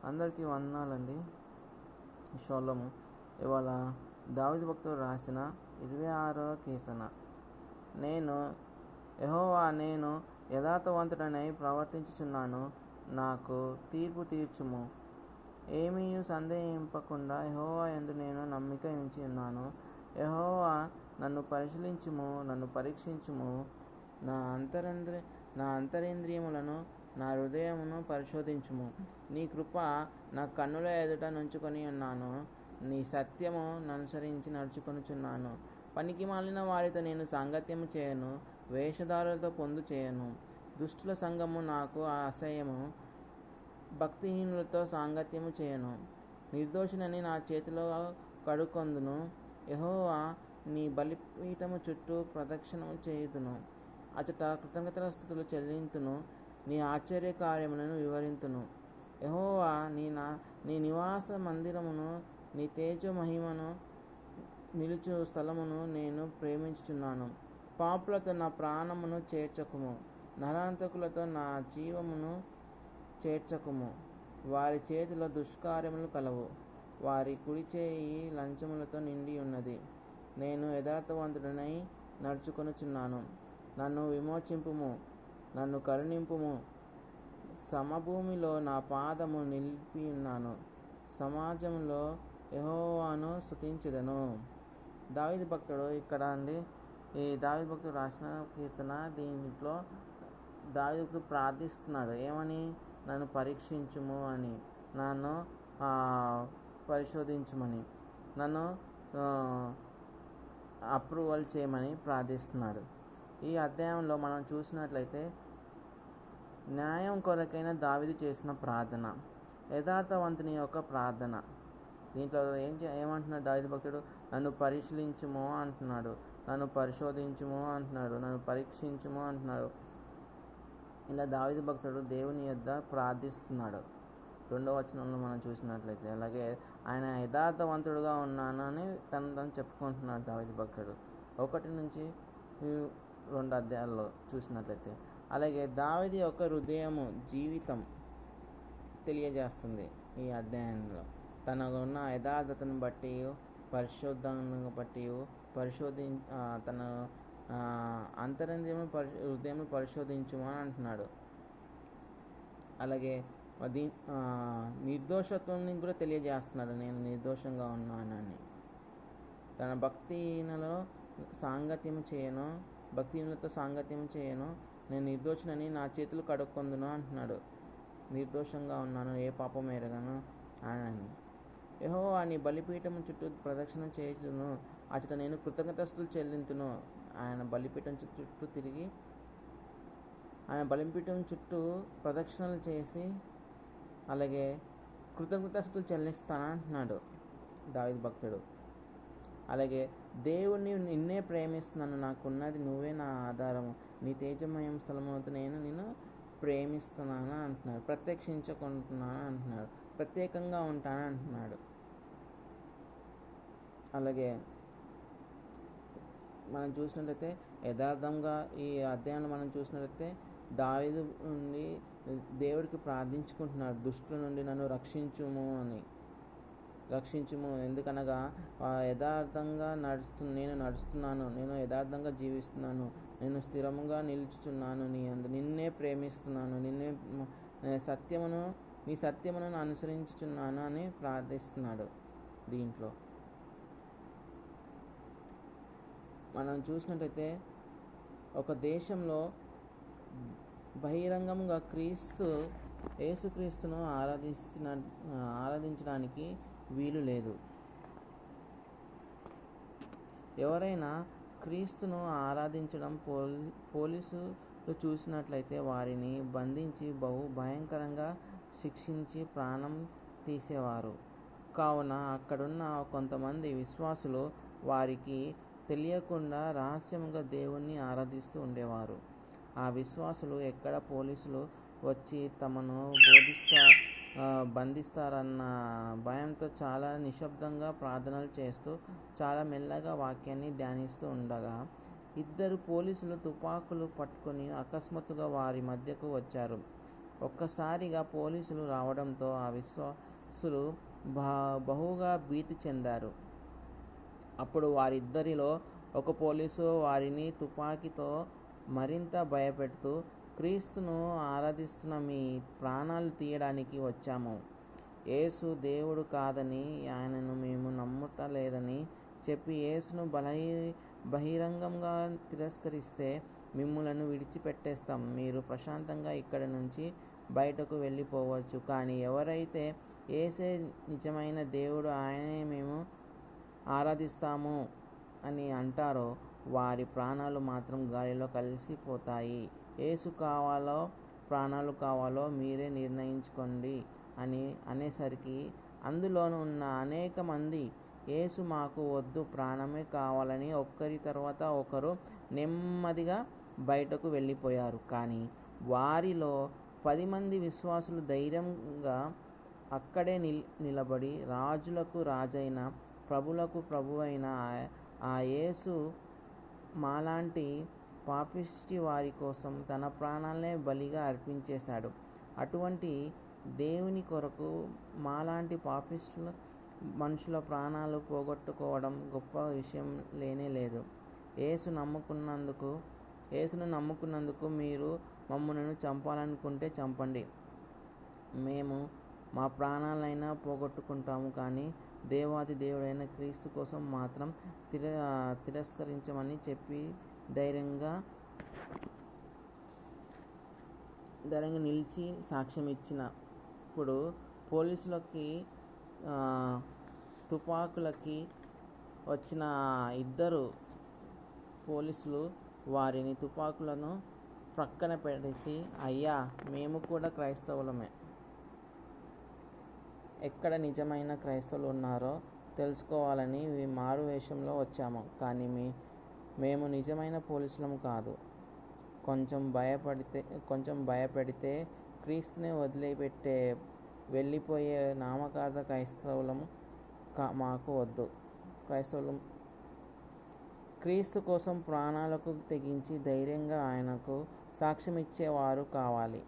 అందరికీ వందనాలండి. షలోము. ఇవాళ దావీదు భక్తుడు రాసిన 26వ కీర్తన. యెహోవా, నేను యథార్థవంతుడనై ప్రవర్తించుచున్నాను, నాకు తీర్పు తీర్చుము. ఏమీ సందేహింపకుండా యెహోవా యందు నేను నమ్మిక ఉంచి ఉన్నాను. యెహోవా, నన్ను పరిశీలించుము, నన్ను పరీక్షించుము. నా అంతరింద్రియములను, నా హృదయమును పరిశోధించుము. నీ కృప నా కన్నుల ఎదుట నుంచుకొని ఉన్నాను. నీ సత్యము ననుసరించి నడుచుకొనుచున్నాను. పనికి మాలిన వారితో నేను సాంగత్యము చేయను, వేషధారులతో పొందు చేయను. దుష్టుల సంగము నాకు అసహ్యము, భక్తిహీనులతో సాంగత్యము చేయను. నిర్దోషినని నా చేతిలో కడుకొందును. యెహోవా, నీ బలిపీఠము చుట్టూ ప్రదక్షిణము చేయుదును. అచట కృతజ్ఞతాస్తుతులు చెల్లింతును, నీ ఆశ్చర్య కార్యములను వివరింతును. యెహోవా, నీ నివాస మందిరమును, నీ తేజో మహిమను నిలుచు స్థలమును నేను ప్రేమించుచున్నాను. పాపులతో నా ప్రాణమును చేర్చకుము, నరహంతకులతో నా జీవమును చేర్చకుము. వారి చేతిలో దుష్కార్యములు కలవు, వారి కుడి చేయి లంచములతో నిండి ఉన్నది. నేను యథార్థవంతుడనై నడుచుకొనుచున్నాను. నన్ను విమోచింపుము, నన్ను కరుణింపుము. సమభూమిలో నా పాదము నిలిపి ఉన్నాను, సమాజంలో యెహోవాను స్తుతించెదను. దావీదు భక్తుడు ఇక్కడ ఈ దావీదు భక్తుడు రాసిన కీర్తన. దీంట్లో దావీదు ప్రార్థిస్తున్నాడు ఏమని? నన్ను పరీక్షించుము అని, నన్ను పరిశోధించుమని, నన్ను అప్రూవల్ చేయమని ప్రార్థిస్తున్నాడు. ఈ అధ్యాయంలో మనం చూసినట్లయితే న్యాయం కొరకైన దావీదు చేసిన ప్రార్థన, యథార్థవంతుని యొక్క ప్రార్థన. దీంట్లో ఏమంటున్నాడు దావీదు భక్తుడు? నన్ను పరిశీలించుము అంటున్నాడు, నన్ను పరిశోధించుము అంటున్నాడు, నన్ను పరీక్షించుము అంటున్నాడు. ఇలా దావీదు భక్తుడు దేవుని యొద్ద ప్రార్థిస్తున్నాడు. 2వ వచనంలో మనం చూసినట్లయితే అలాగే ఆయన యథార్థవంతుడుగా ఉన్నానని తను చెప్పుకుంటున్నాడు దావీదు భక్తుడు. 1 నుంచి 2 అధ్యాయాల్లో చూసినట్లయితే అలాగే దావీదు యొక్క హృదయము జీవితం తెలియజేస్తుంది. ఈ అధ్యాయంలో తనకున్న యథార్థతను బట్టి, పరిశోధనను బట్టి తన హృదయం పరిశోధించుమని అంటున్నాడు. అలాగే నిర్దోషత్వాన్ని కూడా తెలియజేస్తున్నాడు, నేను నిర్దోషంగా ఉన్నానని. తన భక్తిహీనులతో సాంగత్యం చేయను, నేను నిర్దోషినని నా చేతులు కడుక్కొందును అంటున్నాడు. నిర్దోషంగా ఉన్నాను, ఏ పాపం ఎరగను అని. యెహోవా, నీ బలిపీఠం చుట్టూ ప్రదక్షిణ చేయుదును, అచట నేను కృతజ్ఞతాస్తుతులు చెల్లింతును. ఆయన బలిపీఠం చుట్టూ ప్రదక్షిణలు చేసి అలాగే కృతజ్ఞతాస్తుతులు చెల్లిస్తానంటున్నాడు దావీదు భక్తుడు. అలాగే దేవుణ్ణి నిన్నే ప్రేమిస్తున్నాను, నాకున్నది నువ్వే నా ఆధారము, నీ తేజమయం స్థలముతో నేను నిన్ను ప్రేమిస్తున్నాను అంటున్నాడు. ప్రత్యక్షించుకుంటున్నాను అంటున్నాడు, ప్రత్యేకంగా ఉంటాను అంటున్నాడు. అలాగే మనం చూసినట్లయితే యథార్థంగా ఈ అధ్యాయంలో మనం చూసినట్లయితే దావీదు నుండి దేవుడికి ప్రార్థించుకుంటున్నాడు, దుష్టుల నుండి నన్ను రక్షించుము. ఎందుకనగా యథార్థంగా నేను నడుస్తున్నాను, నేను యథార్థంగా జీవిస్తున్నాను, నేను స్థిరముగా నిలుచుచున్నాను, నిన్నే ప్రేమిస్తున్నాను, నీ సత్యమును అనుసరించుచున్నాను అని ప్రార్థిస్తున్నాడు. దీంట్లో మనం చూసినట్లయితే ఒక దేశంలో బహిరంగంగా యేసుక్రీస్తును ఆరాధించడానికి వీలు లేదు. ఎవరైనా క్రీస్తును ఆరాధించడం పోలీసులు చూసినట్లయితే వారిని బంధించి బహు భయంకరంగా శిక్షించి ప్రాణం తీసేవారు. కావున అక్కడున్న కొంతమంది విశ్వాసులు వారికి తెలియకుండా రహస్యంగా దేవుణ్ణి ఆరాధిస్తూ ఉండేవారు. ఆ విశ్వాసులు ఎక్కడ పోలీసులు వచ్చి తమను బంధిస్తారన్న భయంతో చాలా నిశ్శబ్దంగా ప్రార్థనలు చేస్తూ చాలా మెల్లగా వాక్యాన్ని ధ్యానిస్తూ ఉండగా 2 పోలీసులు తుపాకులు పట్టుకొని అకస్మాత్తుగా వారి మధ్యకు వచ్చారు. ఒక్కసారిగా పోలీసులు రావడంతో ఆ విశ్వాసులు బహుగా భీతి చెందారు. అప్పుడు వారిద్దరిలో ఒక పోలీసు వారిని తుపాకీతో మరింత భయపెడుతూ, క్రీస్తును ఆరాధిస్తున్న మీ ప్రాణాలు తీయడానికి వచ్చాము. యేసు దేవుడు కాదని, ఆయనను మేము నమ్మటలేదని చెప్పి యేసును బహిరంగంగా తిరస్కరిస్తే మిమ్ములను విడిచిపెట్టేస్తాం. మీరు ప్రశాంతంగా ఇక్కడి నుంచి బయటకు వెళ్ళిపోవచ్చు. కానీ ఎవరైతే యేసే నిజమైన దేవుడు, ఆయనే మేము ఆరాధిస్తాము అని అంటారో వారి ప్రాణాలు మాత్రం గాలిలో కలిసిపోతాయి. యేసు కావాలో ప్రాణాలు కావాలో మీరే నిర్ణయించుకోండి అని అనేసరికి అందులో ఉన్న అనేక మంది యేసు మాకు వద్దు, ప్రాణమే కావాలని ఒకరి తర్వాత ఒకరు నెమ్మదిగా బయటకు వెళ్ళిపోయారు. కానీ వారిలో 10 మంది విశ్వాసులు ధైర్యంగా అక్కడే నిలబడి రాజులకు రాజైన ప్రభులకు ప్రభువైన ఆ యేసు మాలాంటి పాపిష్టి వారి కోసం తన ప్రాణాలనే బలిగా అర్పించేశాడు. అటువంటి దేవుని కొరకు మాలాంటి పాపిష్టుల మనుషుల ప్రాణాలు పోగొట్టుకోవడం గొప్ప విషయం లేనే లేదు. యేసును నమ్ముకున్నందుకు మీరు మమ్మల్ని చంపాలనుకుంటే చంపండి, మేము మా ప్రాణాలైనా పోగొట్టుకుంటాము. కానీ దేవాది దేవుడైన క్రీస్తు కోసం మాత్రం తిరస్కరించమని చెప్పి ధైర్యంగా నిలిచి సాక్ష్యం ఇచ్చినప్పుడు పోలీసులకి తుపాకులకి వచ్చిన 2 పోలీసులు వారిని తుపాకులను ప్రక్కన పెడేసి, అయ్యా మేము కూడా క్రైస్తవులమే, ఎక్కడ నిజమైన క్రైస్తవులు ఉన్నారో తెలుసుకోవాలని మారు వేషంలో వచ్చాము. కానీ మేము నిజమైన పోలీసులం కాదు. కొంచెం భయపెడితే క్రీస్తుని వదిలిపెట్టే వెళ్ళిపోయే నామకార్థ క్రైస్తవులం మాకు వద్దు. క్రీస్తు కోసం ప్రాణాలకు తెగించి ధైర్యంగా ఆయనకు సాక్ష్యం ఇచ్చేవారు కావాలి.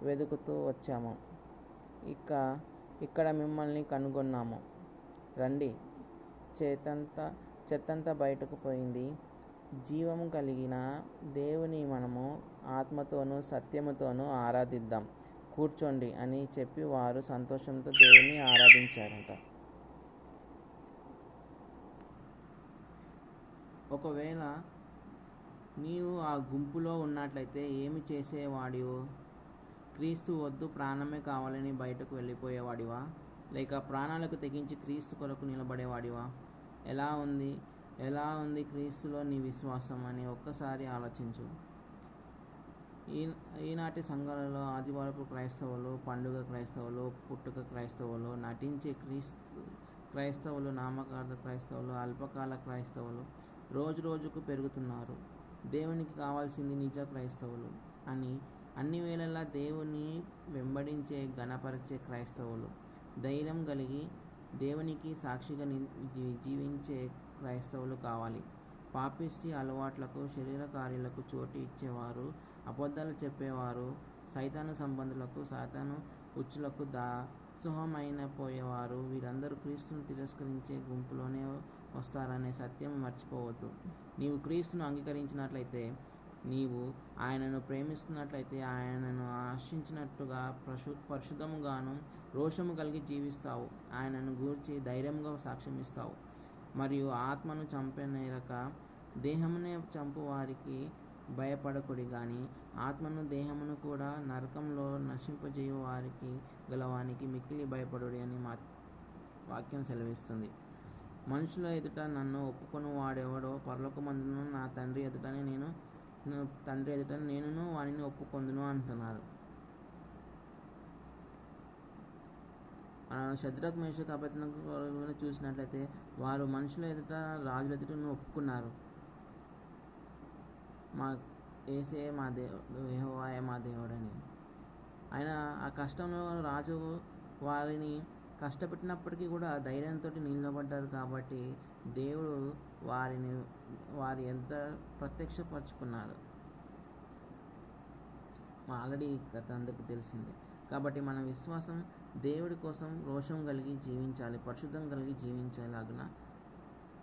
వెతుకుతూ వచ్చాము. ఇక్కడ మిమ్మల్ని కనుగొన్నాము. రండి, చెత్తంతా బయటకు పోయింది. జీవము కలిగిన దేవుని మనము ఆత్మతోనూ సత్యముతోనూ ఆరాధిద్దాం, కూర్చోండి అని చెప్పి వారు సంతోషంతో దేవుని ఆరాధించారట. ఒకవేళ నీవు ఆ గుంపులో ఉన్నట్లయితే ఏమి చేసేవాడివు? క్రీస్తు వద్దు, ప్రాణమే కావాలని బయటకు వెళ్ళిపోయేవాడివా? లేక ప్రాణాలకు తెగించి క్రీస్తు కొరకు నిలబడేవాడివా? ఎలా ఉంది క్రీస్తులో నీ విశ్వాసం అని ఒక్కసారి ఆలోచించు. ఈనాటి సంఘాలలో ఆదివారపు క్రైస్తవులు, పండుగ క్రైస్తవులు, పుట్టుక క్రైస్తవులు, నటించే క్రైస్తవులు, నామకార్థ క్రైస్తవులు, అల్పకాల క్రైస్తవులు రోజుకు పెరుగుతున్నారు. దేవునికి కావాల్సింది నిజ క్రైస్తవులు అని అన్ని వేళలా దేవుని వెంబడించే ఘనపరిచే క్రైస్తవులు, ధైర్యం కలిగి దేవునికి సాక్షిగా జీవించే క్రైస్తవులు కావాలి. పాపిష్టి అలవాట్లకు, శరీర కార్యాలకు చోటు ఇచ్చేవారు, అబద్ధాలు చెప్పేవారు, సైతాను సంబంధులకు, సాతాను ఉచ్చులకు దాసోహమైన పోయేవారు వీరందరూ క్రీస్తును తిరస్కరించే గుంపులోనే వస్తారనే సత్యం మర్చిపోవద్దు. నీవు క్రీస్తును అంగీకరించినట్లయితే, నీవు ఆయనను ప్రేమిస్తున్నట్లయితే ఆయనను ఆశించినట్టుగా పరిశుద్ధముగాను రోషము కలిగి జీవిస్తావు. ఆయనను గూర్చి ధైర్యంగా సాక్ష్యమిస్తావు. మరియు ఆత్మను చంపనేరక దేహమునే చంపు వారికి భయపడకుడి గాని ఆత్మను దేహమును కూడా నరకంలో నశింపజేయు వారికి గలవానికి మిక్కిలి భయపడుడి అని వాక్యం సెలవిస్తుంది. మనుషుల ఎదుట నన్ను ఒప్పుకొని వాడెవడో పరలోకమందున నా తండ్రి ఎదుట నేనును వానిని ఒప్పుకొందును అంటున్నారు. షద్రక్, మేషక్, అబేద్నెగోలను చూసినట్లయితే వారు మనుషుల ఎదుట, రాజుల ఎదుట ఒప్పుకున్నారు, మా యేసే మా దేవుడు, యెహోవాయే మా దేవుడని. ఆయన ఆ కష్టంలో రాజు వారిని కష్టపెట్టినప్పటికీ కూడా ధైర్యంతో నిలబడ్డారు. కాబట్టి దేవుడు వారి ఎంత ప్రత్యక్షపరుచుకున్నాడు. ఆల్రెడీ గత అందరికీ తెలిసిందే. కాబట్టి మన విశ్వాసం దేవుడి కోసం రోషం కలిగి జీవించాలి, పరిశుద్ధం కలిగి జీవించేలాగా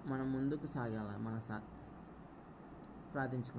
మనం ముందుకు సాగాలి. ప్రార్థించుకుందాం.